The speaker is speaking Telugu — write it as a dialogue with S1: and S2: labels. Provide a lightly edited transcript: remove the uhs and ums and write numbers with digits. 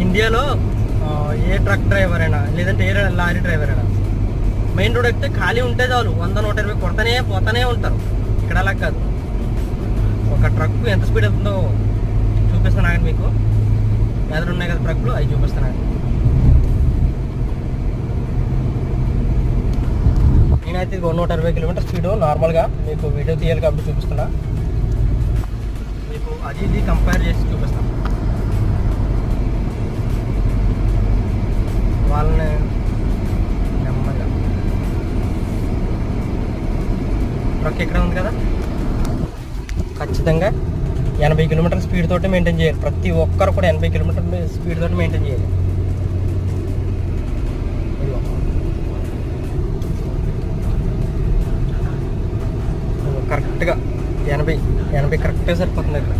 S1: ఇండియాలో ఏ ట్రక్ డ్రైవర్ అయినా లేదంటే ఏ లారీ డ్రైవర్ అయినా మెయిన్ రోడ్ ఎక్కితే ఖాళీ ఉంటే చాలు 100-120 పోతానే ఉంటారు. ఇక్కడ అలా కాదు. ఒక ట్రక్ ఎంత స్పీడ్ వెళ్తుందో చూపిస్తాను ఆగండి. మీకు ఎదురు ఉన్నాయి కదా ట్రక్లు, అవి చూపిస్తాను ఆగండి. నేనైతే 120 కిలోమీటర్ స్పీడ్ నార్మల్గా మీకు వీడియో తీయాలి కాబట్టి చూపిస్తున్నా. మీకు అది ఇది కంపేర్ చేసి చూపిస్తాను. వాళ్ళని నెమ్మదిగా ట్రక్ ఇక్కడ ఉంది కదా, ఖచ్చితంగా 80 కిలోమీటర్ స్పీడ్ తోటి మెయింటైన్ చేయాలి. ప్రతి ఒక్కరు కూడా 80 కిలోమీటర్ స్పీడ్ తోటి మెయింటైన్ చేయాలి. కరెక్ట్గా 80 కరెక్ట్గా సరిపోతుంది ఇక్కడ.